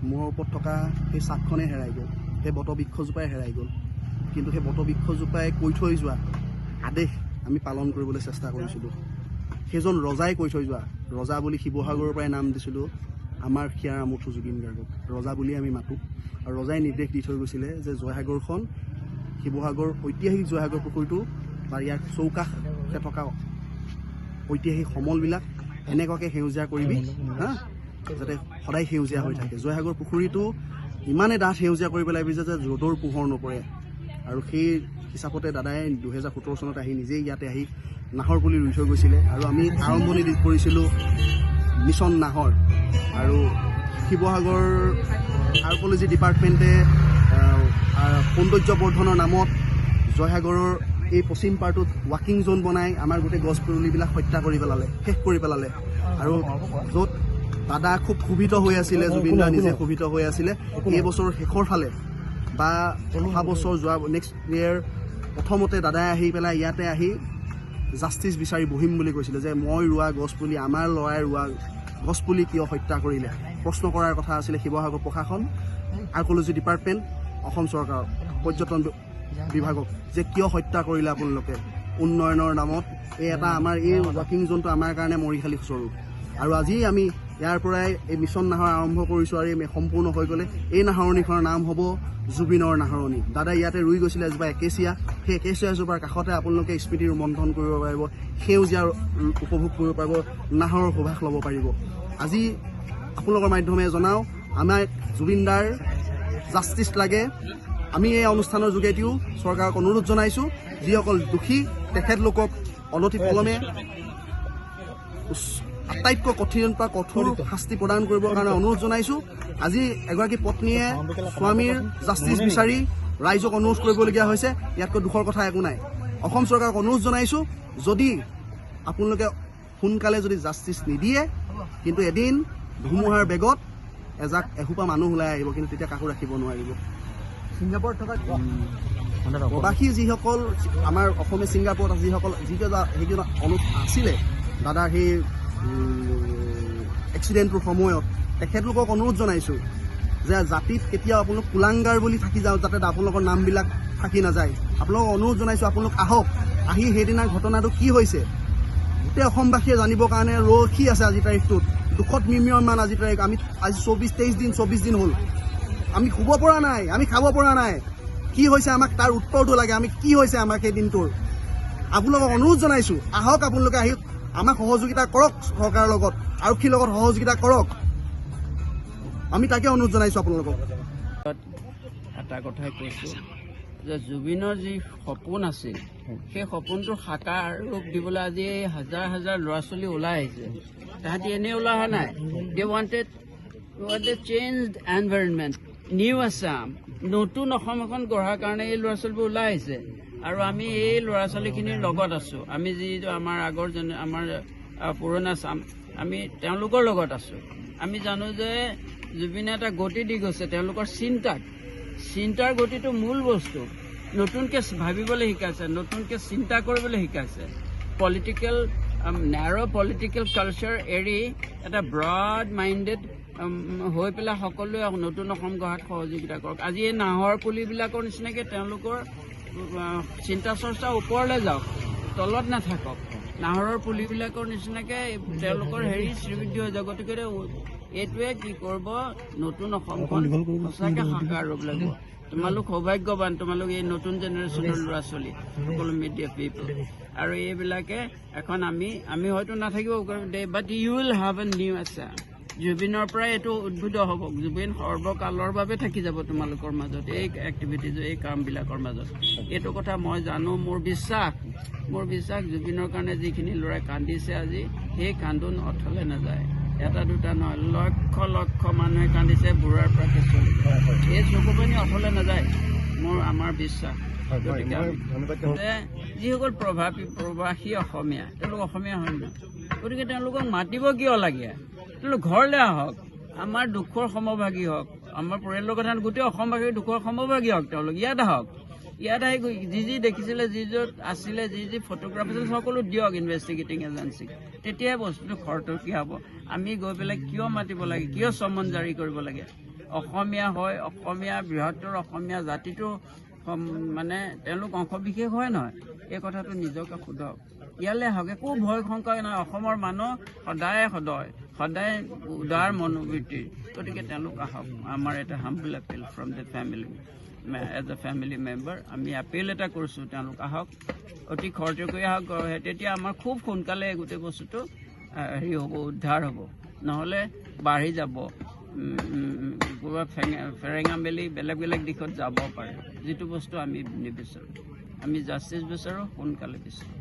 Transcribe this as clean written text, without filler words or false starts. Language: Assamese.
মূৰৰ ওপৰত থকা সেই চাকখনে হেৰাই গ'ল, সেই বটবৃক্ষজোপাই হেৰাই গ'ল। কিন্তু সেই বটবৃক্ষজোপাই কৈ থৈ যোৱা আদেশ আমি পালন কৰিবলৈ চেষ্টা কৰিছিলোঁ। সেইজন ৰজাই কৈ থৈ যোৱা, ৰজা বুলি শিৱসাগৰৰ পৰাই নাম দিছিলোঁ আমাৰ হিয়াৰ আমঠু জুবিন গাৰ্গক, ৰজা বুলি আমি মাতোঁ। আৰু ৰজাই নিৰ্দেশ দি থৈ গৈছিলে যে জয়সাগৰখন, শিৱসাগৰ ঐতিহাসিক জয়সাগৰ পুখুৰীটো বা ইয়াৰ চৌকাষে থকা ঐতিহাসিক সমলবিলাক এনেকুৱাকৈ সেউজীয়া কৰিবি হা, যাতে সদায় সেউজীয়া হৈ থাকে। জয়সাগৰ পুখুৰীটো ইমানেই ডাঠ সেউজীয়া কৰিব লাগিব যে ৰ'দৰ পোহৰ নপৰে। আৰু সেই হিচাপতে দাদাই 2017 চনত আহি নিজেই ইয়াতে আহি নাহৰ পুলি ৰুই থৈ গৈছিলে। আৰু আমি আৰম্ভণি কৰিছিলোঁ মিছন নাহৰ। আৰু শিৱসাগৰ আৰ্ক'লজি ডিপাৰ্টমেণ্টে সৌন্দৰ্য বৰ্ধনৰ নামত জয়সাগৰৰ এই পশ্চিম পাৰটোত ৱাকিং জ'ন বনাই আমাৰ গোটেই গছ পুলিবিলাক হত্যা কৰি পেলালে, শেষ কৰি পেলালে। আৰু য'ত দাদা খুব ক্ষোভিত হৈ আছিলে, জুবিন দা নিজে ক্ষোভিত হৈ আছিলে, এই বছৰৰ শেষৰ ফালে বা অহা বছৰ যোৱা নেক্সট ইয়েৰ প্ৰথমতে দাদাই আহি পেলাই ইয়াতে আহি জাষ্টিচ বিচাৰি বহিম বুলি কৈছিলে যে মই ৰোৱা গছপুলি, আমাৰ ল'ৰাই ৰোৱা গছপুলি কিয় হত্যা কৰিলে প্ৰশ্ন কৰাৰ কথা আছিলে শিৱসাগৰ প্ৰশাসন, আৰ্ক'লজি ডিপাৰ্টমেণ্ট, অসম চৰকাৰ, পৰ্যটন বিভাগক যে কিয় হত্যা কৰিলে আপোনালোকে উন্নয়নৰ নামত। এই এটা আমাৰ এই ৱাকিং জ'নটো আমাৰ কাৰণে মৰিশালী স্বৰূপ। আৰু আজি আমি ইয়াৰ পৰাই এই মিছন নাহৰ আৰম্ভ কৰিছোঁ। আৰু এই সম্পূৰ্ণ হৈ গ'লে এই নাহৰণিখনৰ নাম হ'ব জুবিনৰ নাহৰণি। দাদাই ইয়াতে ৰুই গৈছিলে এজোপা একেচিয়া, সেই একেচিয়াজোপাৰ কাষতে আপোনালোকে স্মৃতি ৰোমন্থন কৰিব পাৰিব, সেউজীয়া উপভোগ কৰিব পাৰিব, নাহৰৰ সুবাস ল'ব পাৰিব। আজি আপোনালোকৰ মাধ্যমে জনাওঁ, আমাৰ জুবিন দাৰ জাষ্টিচ লাগে। আমি এই অনুষ্ঠানৰ যোগেদিও চৰকাৰক অনুৰোধ জনাইছোঁ, যিসকল দোষী তেখেতলোকক অনতিপলমে আটাইতকৈ কঠিন পৰা কঠোৰ শাস্তি প্ৰদান কৰিবৰ কাৰণে অনুৰোধ জনাইছোঁ। আজি এগৰাকী পত্নীয়ে স্বামীৰ জাষ্টিচ বিচাৰি ৰাইজক অনুৰোধ কৰিবলগীয়া হৈছে, ইয়াতকৈ দুখৰ কথা একো নাই। অসম চৰকাৰক অনুৰোধ জনাইছোঁ, যদি আপোনালোকে সোনকালে যদি জাষ্টিচ নিদিয়ে, কিন্তু এদিন ধুমুহাৰ বেগত এসোপা মানুহ ওলাই আহিব, কিন্তু তেতিয়া কাকো ৰাখিব নোৱাৰিব। ছিংগাপুৰত থকা প্ৰবাসী যিসকল আমাৰ অসমীয়া ছিংগাপুৰত যিকেইজন আছিলে দাদাৰ সেই এক্সিডেণ্টটোৰ সময়ত, তেখেতলোকক অনুৰোধ জনাইছোঁ যে জাতিত কেতিয়াও আপোনালোক কুলাংগাৰ বুলি থাকি যাওঁ, যাতে আপোনালোকৰ নামবিলাক থাকি নাযায়। আপোনালোকক অনুৰোধ জনাইছোঁ, আপোনালোক আহক, আহি সেইদিনাৰ ঘটনাটো কি হৈছে গোটেই অসমবাসীয়ে জানিবৰ কাৰণে ৰখি আছে। আজি তাৰিখটোত 200 মিলিয়নমান আজি তাৰিখ, আমি আজি 24 দিন হ'ল, আমি শুব পৰা নাই, আমি খাব পৰা নাই। কি হৈছে আমাক তাৰ উত্তৰটো লাগে, আমি কি হৈছে আমাক সেই দিনটোৰ। আপোনালোকক অনুৰোধ জনাইছোঁ, আহক আপোনালোকে আহি আমাক সহযোগিতা কৰক, চৰকাৰৰ লগত আৰক্ষীৰ লগত সহযোগিতা কৰক, আমি তাকে অনুৰোধ জনাইছোঁ আপোনালোকক। এটা কথাই কৈছোঁ যে জুবিনৰ যি সপোন আছিল, সেই সপোনটো সাকাৰ ৰূপ দিবলৈ আজি হাজাৰ হাজাৰ ল'ৰা ছোৱালী ওলাই আহিছে। তাহাঁতি এনেই ওলাই অহা নাই, they wanted changed environment, new Assam, নতুন অসম এখন গঢ়াৰ কাৰণে এই ল'ৰা ছোৱালীবোৰ ওলাই আহিছে। আৰু আমি এই ল'ৰা ছোৱালীখিনিৰ লগত আছোঁ। আমি যিটো আমাৰ আমাৰ পুৰণা চাম, আমি তেওঁলোকৰ লগত আছোঁ। আমি জানো যে জুবিনে এটা গতি দি গৈছে, তেওঁলোকৰ চিন্তাৰ গতিটো মূল বস্তু। নতুনকৈ ভাবিবলৈ শিকাইছে, নতুনকৈ চিন্তা কৰিবলৈ শিকাইছে। নেৰ' পলিটিকেল কালচাৰ এৰি এটা ব্ৰড মাইণ্ডেড হৈ পেলাই সকলোৱে নতুন অসম গঢ়াত সহযোগিতা কৰক। আজি এই নাহৰ পুলিবিলাকৰ নিচিনাকৈ তেওঁলোকৰ চিন্তা চৰ্চা ওপৰলৈ যাওক, তলত নাথাকক। নাহৰৰ পুলিবিলাকৰ নিচিনাকৈ তেওঁলোকৰ শ্ৰীবৃদ্ধি হৈ যাওক। গতিকে এইটোৱে কি কৰিব, নতুন অসমখন সঁচাকৈ সাকাৰ ৰূপ লাগিব। তোমালোক সৌভাগ্যৱান, তোমালোক এই নতুন জেনেৰেশ্যনৰ ল'ৰা ছোৱালী, সকলো মিডিয়া পিপল। আৰু এইবিলাকে এখন আমি হয়তো নাথাকিব, but you will have a new Assam. জুবিনৰ পৰাই এইটো উদ্ভূত হ'ব। জুবিন সৰ্বকালৰ বাবে থাকি যাব তোমালোকৰ মাজত, এই এক্টিভিটিজ, এই কামবিলাকৰ মাজত। এইটো কথা মই জানো, মোৰ বিশ্বাস জুবিনৰ কাৰণে যিখিনি ল'ৰাই কান্দিছে আজি, সেই কান্দোন অথলে নাযায়। এটা দুটা নহয়, লক্ষ লক্ষ মানুহে কান্দিছে বুঢ়াৰ পৰা কেঁচুৱালৈকে। এই চকু পানী অথলে নাযায়, আমাৰ বিশ্বাস। গতিকে যিসকল প্ৰবাসী অসমীয়া, তেওঁলোক অসমীয়া হয় নহয়, গতিকে তেওঁলোকক মাতিব কিয় লাগে? তেওঁলোক ঘৰলৈ আহক, আমাৰ দুখৰ সমভাগী হওক, আমাৰ পৰিয়ালৰ কথা গোটেই অসমবাসীৰ দুখৰ সমভাগী হওক। তেওঁলোক ইয়াত আহক, ইয়াত আহি যি দেখিছিলে, যি য'ত আছিলে, যি ফটোগ্ৰাফ আছিল, সকলো দিয়ক ইনভেষ্টিগেটিং এজেঞ্চিক। তেতিয়াই বস্তুটো খৰতকীয়া হ'ব। আমি গৈ পেলাই কিয় মাতিব লাগে, কিয় চমন জাৰি কৰিব লাগে? অসমীয়া হয়, অসমীয়া বৃহত্তৰ অসমীয়া জাতিটো মানে তেওঁলোক অংশবিশেষ হয় নহয়, এই কথাটো নিজকে সোধক। ইয়ালৈ আহক, একো ভয় শংকা নহয়। অসমৰ মানুহ সদায় উদাৰ মনোবৃত্তিৰ, গতিকে তেওঁলোক আহক। আমাৰ এটা humble appeal from the family, as a family member আমি এপিল এটা কৰিছোঁ, তেওঁলোক আহক, অতি খৰতকীয়া আহক। তেতিয়া আমাৰ খুব সোনকালে গোটেই বস্তুটো হেৰি হ'ব, উদ্ধাৰ হ'ব, নহ'লে বাঢ়ি যাব, ক'ৰবাত ফেৰেঙা মেলি বেলেগ দিশত যাব পাৰে, যিটো বস্তু আমি নিবিচাৰোঁ। আমি জাষ্টিছ বিচাৰোঁ, সোনকালে বিচাৰোঁ।